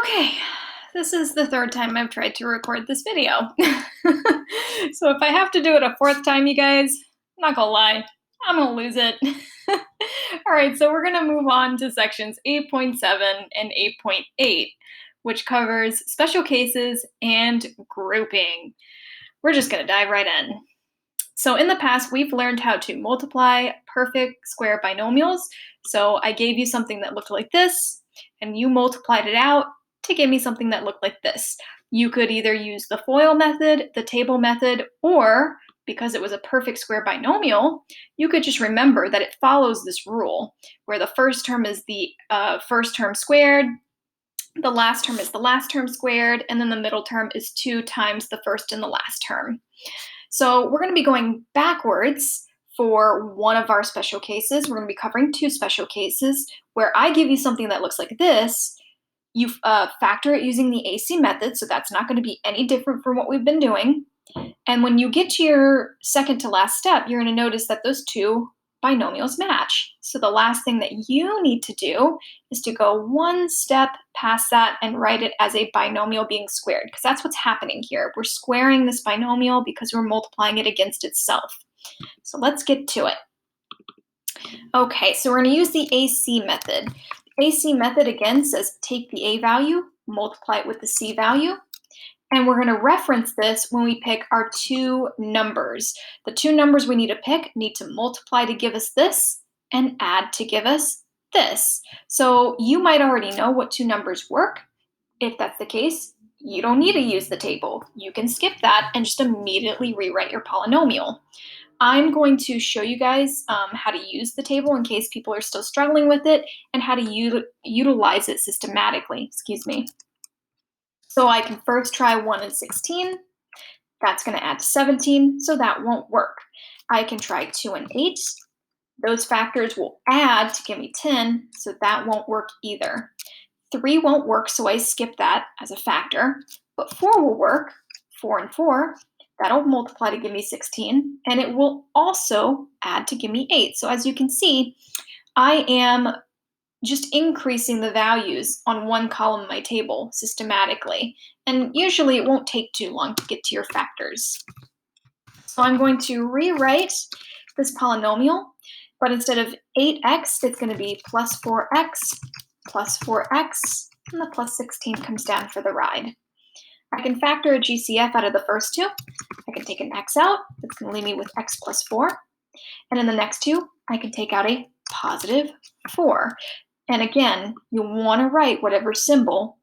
Okay, this is the third time I've tried to record this video. So if I have to do it a fourth time, you guys, I'm not gonna lie, I'm gonna lose it. All right, so we're gonna move on to sections 8.7 and 8.8, which covers special cases and grouping. We're just gonna dive right in. So in the past, we've learned how to multiply perfect square binomials. So I gave you something that looked like this, and you multiplied it out to give me something that looked like this. You could either use the FOIL method, the table method, or because it was a perfect square binomial, you could just remember that it follows this rule, where the first term is the first term squared, the last term is the last term squared, and then the middle term is 2 times the first and the last term. So we're going to be going backwards for one of our special cases. We're going to be covering 2 special cases where I give you something that looks like this. You factor it using the AC method, so that's not going to be any different from what we've been doing. And when you get to your second to last step, you're going to notice that those 2 binomials match. So the last thing that you need to do is to go one step past that and write it as a binomial being squared, because that's what's happening here. We're squaring this binomial because we're multiplying it against itself. So let's get to it. Okay, so we're going to use the AC method. The AC method, again, says take the A value, multiply it with the C value. And we're going to reference this when we pick our 2 numbers. The 2 numbers we need to pick need to multiply to give us this and add to give us this. So you might already know what 2 numbers work. If that's the case, you don't need to use the table. You can skip that and just immediately rewrite your polynomial. I'm going to show you guys how to use the table in case people are still struggling with it, and how to utilize it systematically. Excuse me. So I can first try 1 and 16. That's going to add to 17, so that won't work. I can try 2 and 8. Those factors will add to give me 10, so that won't work either. 3 won't work, so I skip that as a factor. But 4 will work. 4 and 4. That'll multiply to give me 16, and it will also add to give me 8. So as you can see, I am just increasing the values on one column of my table systematically. And usually it won't take too long to get to your factors. So I'm going to rewrite this polynomial, but instead of 8x, it's going to be plus 4x, and the plus 16 comes down for the ride. I can factor a GCF out of the first 2. I can take an x out. That's going to leave me with x plus 4. And in the next 2, I can take out a positive 4. And again, you'll want to write whatever symbol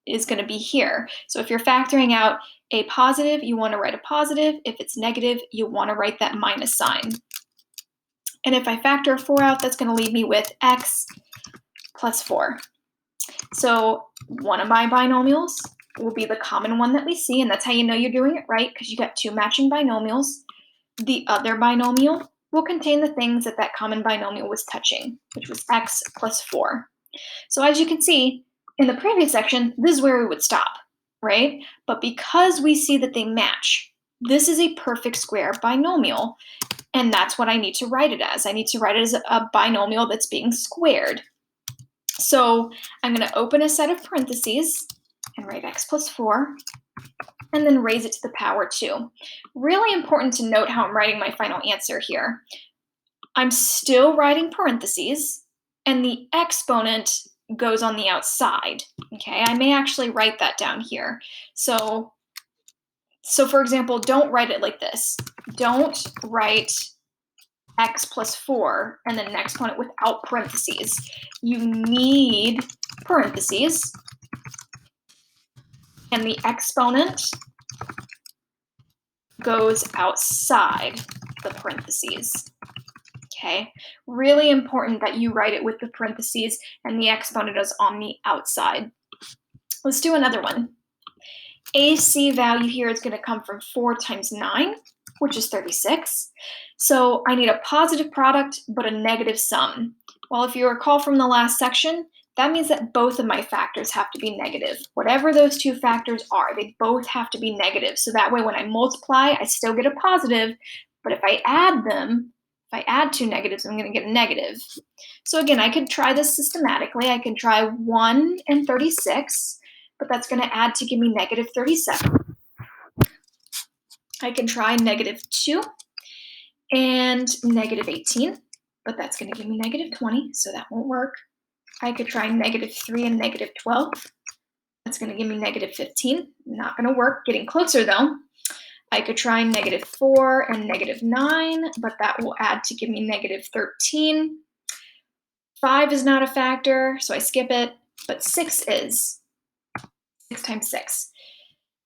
is going to be here. So if you're factoring out a positive, you want to write a positive. If it's negative, you want to write that minus sign. And if I factor a 4 out, that's going to leave me with x plus 4. So one of my binomials will be the common one that we see, and that's how you know you're doing it right, because you got 2 matching binomials. The other binomial will contain the things that that common binomial was touching, which was x plus 4. So as you can see, in the previous section, this is where we would stop, right? But because we see that they match, this is a perfect square binomial, and that's what I need to write it as. I need to write it as a binomial that's being squared. So I'm going to open a set of parentheses and write x plus 4, and then raise it to the power 2. Really important to note how I'm writing my final answer here. I'm still writing parentheses, and the exponent goes on the outside. Okay, I may actually write that down here. So for example, don't write it like this. Don't write x plus 4 and then an exponent without parentheses. You need parentheses, and the exponent goes outside the parentheses. Okay, really important that you write it with the parentheses and the exponent is on the outside. Let's do another one. AC value here is going to come from 4 times 9, which is 36. So I need a positive product, but a negative sum. Well, if you recall from the last section, that means that both of my factors have to be negative. Whatever those 2 factors are, they both have to be negative. So that way when I multiply, I still get a positive, but if I add them, if I add 2 negatives, I'm going to get a negative. So again, I could try this systematically. I can try 1 and 36. but that's going to add to give me negative 37. I can try negative 2 and negative 18, but that's going to give me negative 20, so that won't work. I could try negative 3 and negative 12. That's going to give me negative 15. Not going to work. Getting closer, though. I could try negative 4 and negative 9, but that will add to give me negative 13. 5 is not a factor, so I skip it, but 6 is. 6 times 6.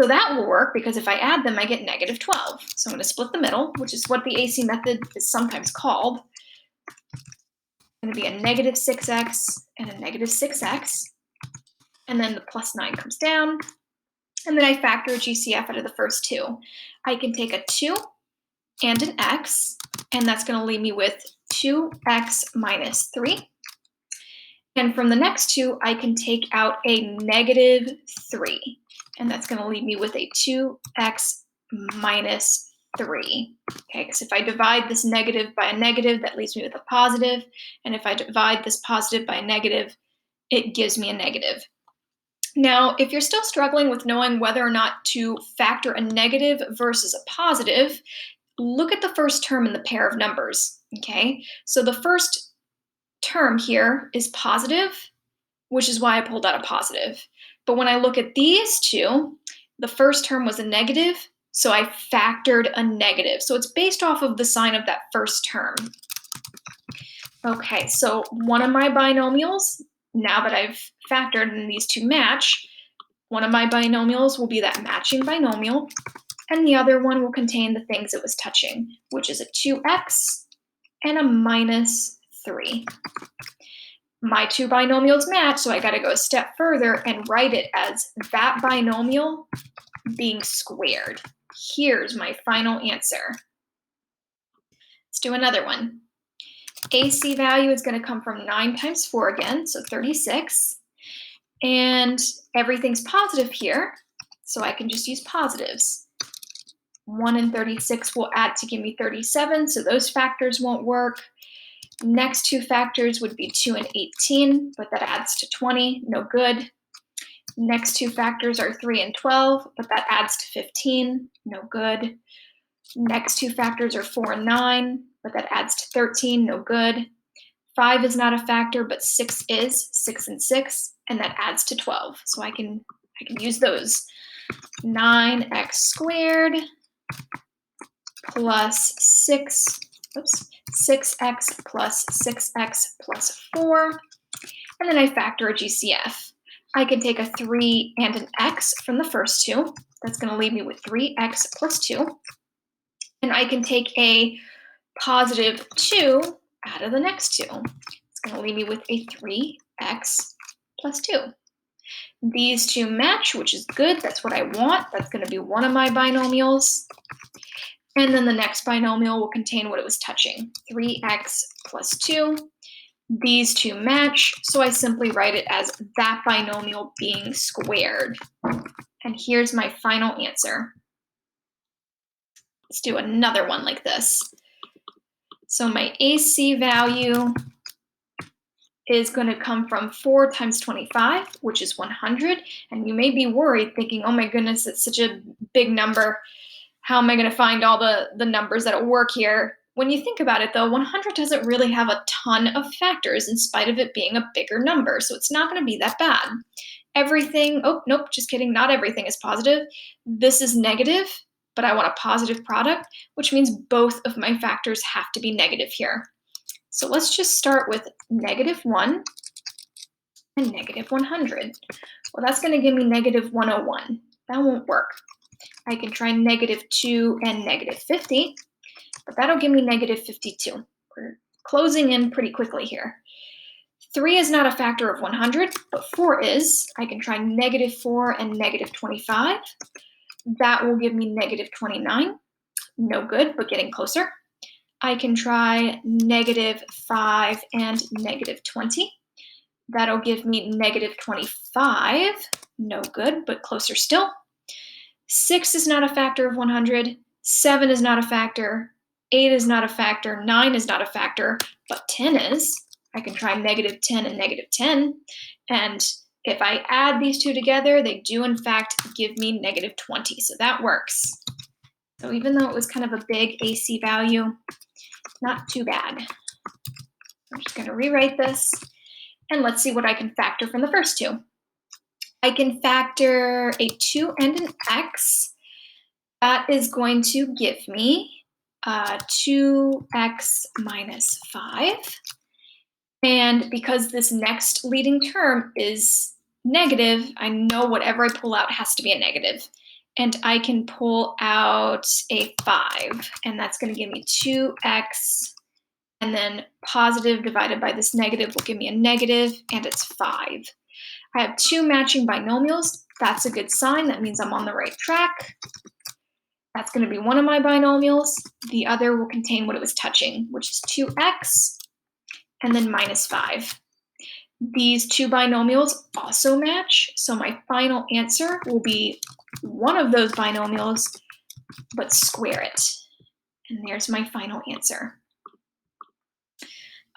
So that will work because if I add them, I get negative 12. So I'm going to split the middle, which is what the AC method is sometimes called. It's going to be a negative 6x and a negative 6x. And then the plus 9 comes down. And then I factor a GCF out of the first two. I can take a 2 and an x, and that's going to leave me with 2x minus 3. And from the next two, I can take out a negative 3, and that's going to leave me with a 2x minus 3. Okay, because if I divide this negative by a negative, that leaves me with a positive, and if I divide this positive by a negative, it gives me a negative. Now, if you're still struggling with knowing whether or not to factor a negative versus a positive, look at the first term in the pair of numbers, okay? So the first term here is positive, which is why I pulled out a positive. But when I look at these two, the first term was a negative, so I factored a negative. So it's based off of the sign of that first term. Okay, so one of my binomials, now that I've factored and these two match, one of my binomials will be that matching binomial, and the other one will contain the things it was touching, which is a 2x and a minus 3. My two binomials match, so I got to go a step further and write it as that binomial being squared. Here's my final answer. Let's do another one. AC value is going to come from 9 times 4 again, so 36. And everything's positive here, so I can just use positives. 1 and 36 will add to give me 37, so those factors won't work. Next two factors would be 2 and 18, but that adds to 20, no good. Next two factors are 3 and 12, but that adds to 15, no good. Next two factors are 4 and 9, but that adds to 13, no good. 5 is not a factor, but 6 is, 6 and 6, and that adds to 12. So I can use those. 9x squared plus 6, 6x plus 6x plus 4, and then I factor a GCF. I can take a 3 and an x from the first two. That's going to leave me with 3x plus 2. And I can take a positive 2 out of the next two. It's going to leave me with a 3x plus 2. These two match, which is good. That's what I want. That's going to be one of my binomials. And then the next binomial will contain what it was touching, 3x plus 2. These two match, so I simply write it as that binomial being squared. And here's my final answer. Let's do another one like this. So my AC value is going to come from 4 times 25, which is 100. And you may be worried, thinking, oh my goodness, it's such a big number. How am I going to find all the numbers that'll work here? When you think about it, though, 100 doesn't really have a ton of factors in spite of it being a bigger number. So it's not going to be that bad. Everything, oh, nope, just kidding. Not everything is positive. This is negative, but I want a positive product, which means both of my factors have to be negative here. So let's just start with negative 1 and negative 100. Well, that's going to give me negative 101. That won't work. I can try negative 2 and negative 50, but that'll give me negative 52. We're closing in pretty quickly here. 3 is not a factor of 100, but 4 is. I can try negative 4 and negative 25. That will give me negative 29. No good, but getting closer. I can try negative 5 and negative 20. That'll give me negative 25. No good, but closer still. 6 is not a factor of 100. 7 is not a factor. 8 is not a factor. 9 is not a factor, but 10 is. I can try negative 10 and negative 10. And If I add these two together, they do in fact give me negative 20, so that works. So even though it was kind of a big AC value, not too bad. I'm just going to rewrite this, and let's see what I can factor from the first two. I can factor a 2 and an x. That is going to give me 2x minus 5. And because this next leading term is negative, I know whatever I pull out has to be a negative. And I can pull out a 5, and that's going to give me 2x, and then positive divided by this negative will give me a negative, and it's 5. I have 2 matching binomials. That's a good sign. That means I'm on the right track. That's going to be one of my binomials. The other will contain what it was touching, which is 2x, and then minus 5. These 2 binomials also match, so my final answer will be one of those binomials, but square it. And there's my final answer.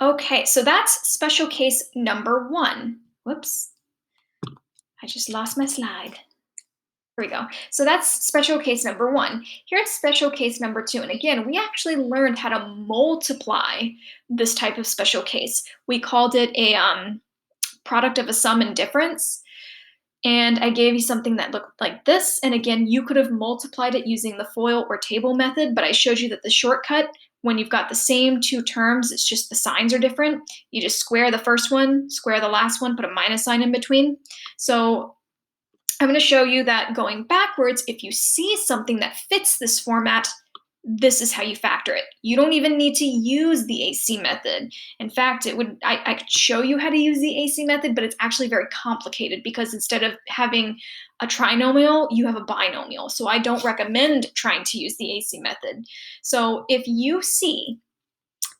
Okay, so that's special case number 1. Whoops, I just lost my slide. Here we go. So that's special case number 1. Here's special case number 2. And again, we actually learned how to multiply this type of special case. We called it a product of a sum and difference. And I gave you something that looked like this. And again, you could have multiplied it using the FOIL or table method, but I showed you that the shortcut, when you've got the same 2 terms, it's just the signs are different. You just square the first one, square the last one, put a minus sign in between. So I'm going to show you that going backwards, if you see something that fits this format, this is how you factor it. You don't even need to use the AC method. In fact, I could show you how to use the AC method, but it's actually very complicated because instead of having a trinomial, you have a binomial. So I don't recommend trying to use the AC method. So if you see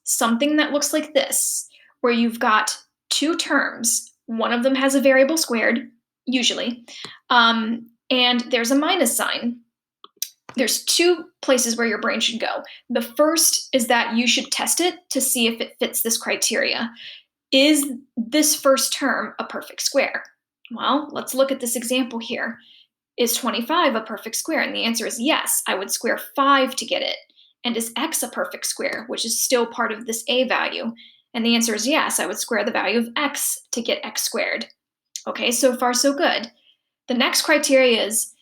something that looks like this, where you've got 2 terms, one of them has a variable squared, usually, and there's a minus sign, there's 2 places where your brain should go. The first is that you should test it to see if it fits this criteria. Is this first term a perfect square? Well, let's look at this example here. Is 25 a perfect square? And the answer is yes. I would square 5 to get it. And is x a perfect square, which is still part of this a value? And the answer is yes. I would square the value of x to get x squared. Okay, so far so good. The next criteria is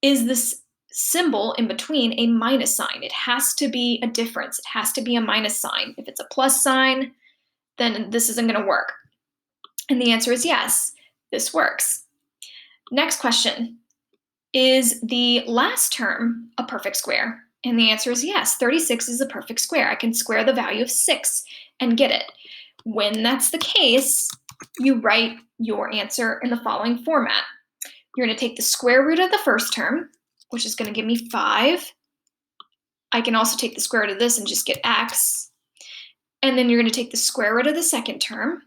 this symbol in between a minus sign? It has to be a difference. It has to be a minus sign. If it's a plus sign, then this isn't going to work. And the answer is yes, this works. Next question, is the last term a perfect square? And the answer is yes, 36 is a perfect square. I can square the value of 6 and get it. When that's the case, you write your answer in the following format. You're going to take the square root of the first term, which is going to give me 5. I can also take the square root of this and just get x. And then you're going to take the square root of the second term,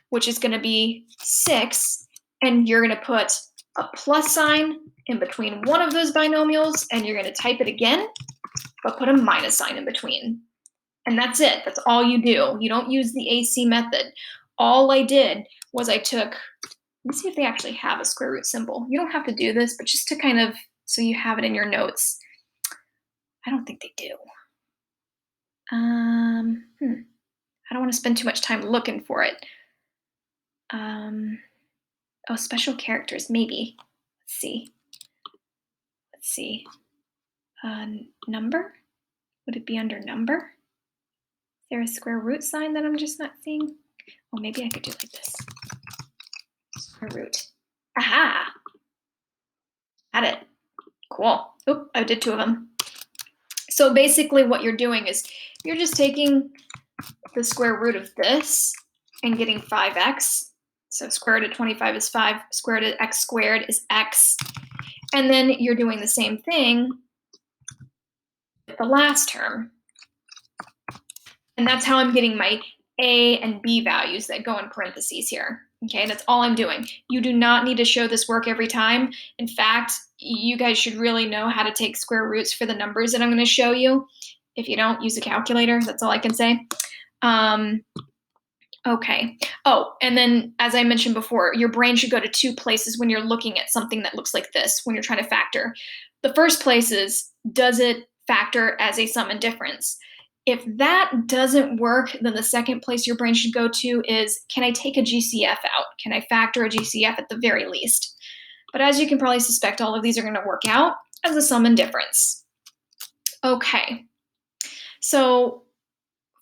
which is going to be 6. And you're going to put a plus sign in between one of those binomials, and you're going to type it again, but put a minus sign in between. And that's it. That's all you do. You don't use the AC method. All I did was I took, let me see if they actually have a square root symbol. You don't have to do this, but just to kind of, so you have it in your notes. I don't think they do. I don't want to spend too much time looking for it. Oh, special characters, maybe. Let's see. Let's see. Number? Would it be under number? Is there a square root sign that I'm just not seeing? Oh, maybe I could do it like this. Square root. Aha! Had it. Cool. Oop, I did 2 of them. So basically what you're doing is you're just taking the square root of this and getting 5x. So square root of 25 is 5. Square root of x squared is x. And then you're doing the same thing with the last term. And that's how I'm getting my a and b values that go in parentheses here. Okay, that's all I'm doing. You do not need to show this work every time. In fact, you guys should really know how to take square roots for the numbers that I'm going to show you. If you don't, use a calculator. That's all I can say. Okay. Oh, and then as I mentioned before, your brain should go to two places when you're looking at something that looks like this, when you're trying to factor. The first place is, does it factor as a sum and difference? If that doesn't work, then the second place your brain should go to is, can I take a GCF out? Can I factor a GCF at the very least? But as you can probably suspect, all of these are going to work out as a sum and difference. Okay. So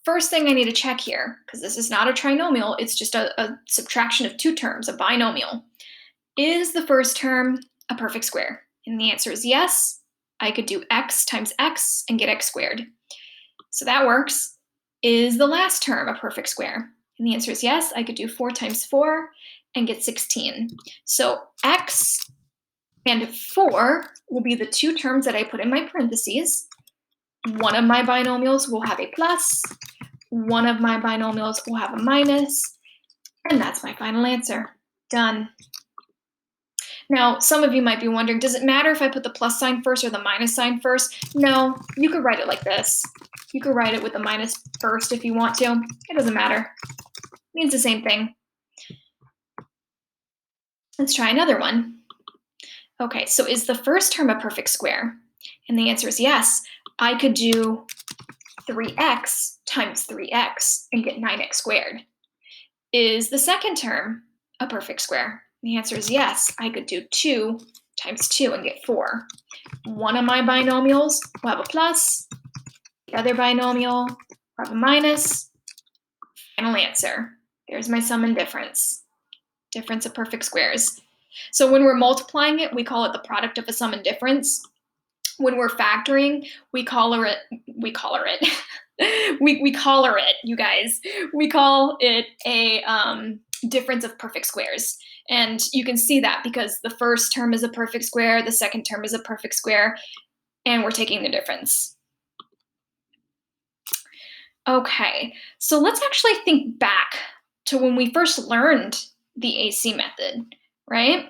first thing I need to check here, because this is not a trinomial, it's just a subtraction of two terms, a binomial. Is the first term a perfect square? And the answer is yes. I could do x times x and get x squared. So that works. Is the last term a perfect square? And the answer is yes. I could do 4 times 4 and get 16. So x and 4 will be the two terms that I put in my parentheses. One of my binomials will have a plus, one of my binomials will have a minus, and that's my final answer. Done. Now, some of you might be wondering, does it matter if I put the plus sign first or the minus sign first? No, you could write it like this. You could write it with the minus first if you want to. It doesn't matter. It means the same thing. Let's try another one. Okay, so is the first term a perfect square? And the answer is yes. I could do 3x times 3x and get 9x squared. Is the second term a perfect square? The answer is yes. I could do 2 times 2 and get 4. One of my binomials will have a plus, the other binomial will have a minus. Final answer. There's my sum and difference. Difference of perfect squares. So when we're multiplying it, we call it the product of a sum and difference. When we're factoring, we color it, you guys. We call it a difference of perfect squares. And you can see that because the first term is a perfect square, the second term is a perfect square, and we're taking the difference. Okay, so let's actually think back to when we first learned the AC method, right?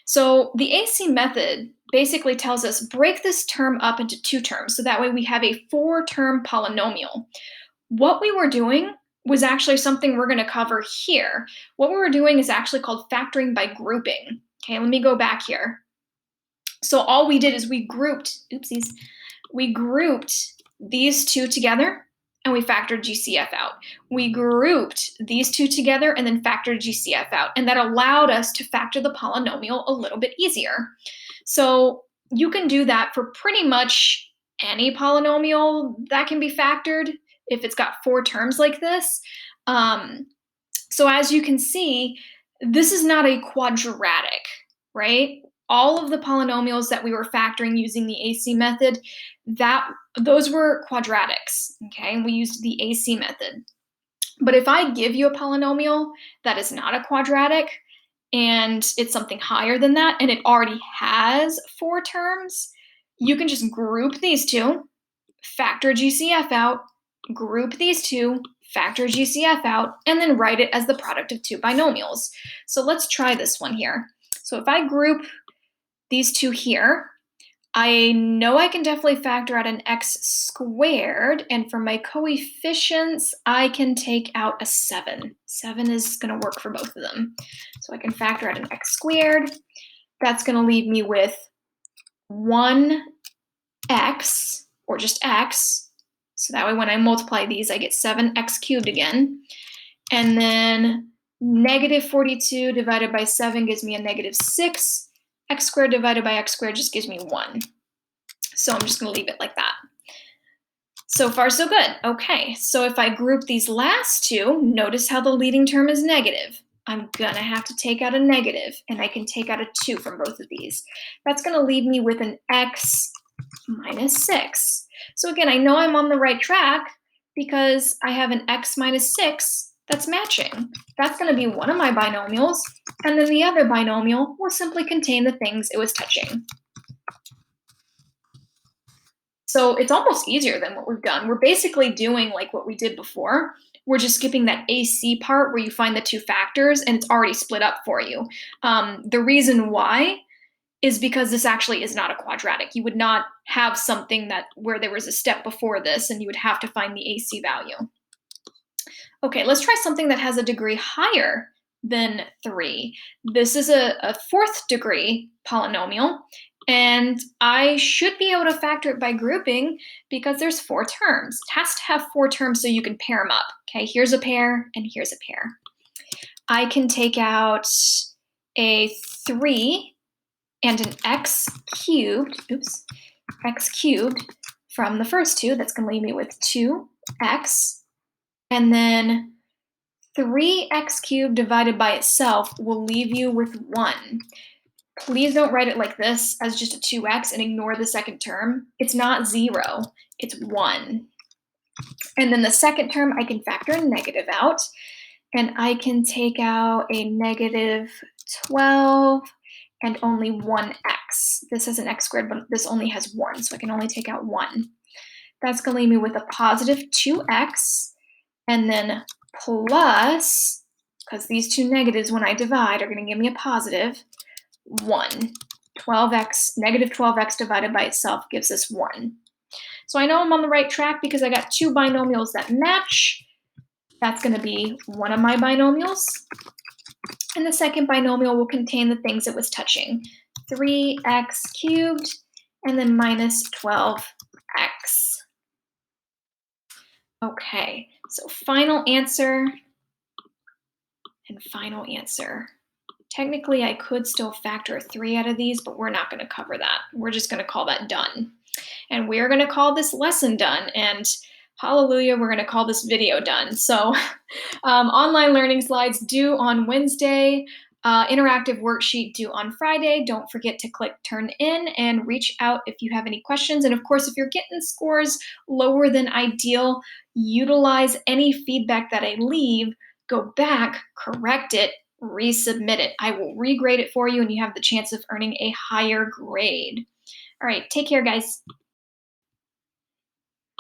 So the AC method basically tells us break this term up into two terms, so that way we have a 4-term polynomial. What we were doing was actually something we're going to cover here. What we were doing is actually called factoring by grouping. Okay, let me go back here. So all we did is we grouped these two together and we factored GCF out. We grouped these two together and then factored GCF out, and that allowed us to factor the polynomial a little bit easier. So you can do that for pretty much any polynomial that can be factored if it's got 4 terms like this. So as you can see, this is not a quadratic, right? All of the polynomials that we were factoring using the AC method, those were quadratics, okay? And we used the AC method. But if I give you a polynomial that is not a quadratic and it's something higher than that and it already has 4 terms, you can just group these two, factor GCF out, group these two, factor GCF out, and then write it as the product of two binomials. So let's try this one here. So if I group these two here, I know I can definitely factor out an x squared, and for my coefficients, I can take out a 7. 7 is going to work for both of them. So I can factor out an x squared. That's going to leave me with 1x, or just x. So that way when I multiply these, I get 7x cubed again. And then negative 42 divided by 7 gives me a negative 6. X squared divided by x squared just gives me 1. So I'm just going to leave it like that. So far, so good. Okay, so if I group these last two, notice how the leading term is negative. I'm going to have to take out a negative, and I can take out a 2 from both of these. That's going to leave me with an x minus 6. So again, I know I'm on the right track because I have an x minus 6 that's matching. That's going to be one of my binomials, and then the other binomial will simply contain the things it was touching. So it's almost easier than what we've done. We're basically doing like what we did before. We're just skipping that AC part where you find the two factors and it's already split up for you. The reason why is because this actually is not a quadratic. You would not have something where there was a step before this and you would have to find the AC value. Okay, let's try something that has a degree higher than 3. This is a fourth degree polynomial, and I should be able to factor it by grouping because there's 4 terms. It has to have 4 terms so you can pair them up. Okay, here's a pair and here's a pair. I can take out a 3 and an x cubed, x cubed from the first two. That's going to leave me with 2x. And then 3x cubed divided by itself will leave you with 1. Please don't write it like this as just a 2x and ignore the second term. It's not 0, it's 1. And then the second term, I can factor a negative out, and I can take out a negative 12 and only 1x. This has an x squared, but this only has 1, so I can only take out 1. That's going to leave me with a positive 2x, and then plus, because these two negatives when I divide are going to give me a positive 1. 12x, negative 12x divided by itself gives us 1. So I know I'm on the right track because I got 2 binomials that match. That's going to be one of my binomials. And the second binomial will contain the things it was touching. 3x cubed and then minus 12x. Okay, so final answer and final answer. Technically, I could still factor 3 out of these, but we're not going to cover that. We're just going to call that done. And we're going to call this lesson done. And hallelujah, we're going to call this video done. So online learning slides due on Wednesday. Interactive worksheet due on Friday. Don't forget to click turn in and reach out if you have any questions. And of course, if you're getting scores lower than ideal, utilize any feedback that I leave, go back, correct it, resubmit it. I will regrade it for you and you have the chance of earning a higher grade. All right, take care, guys.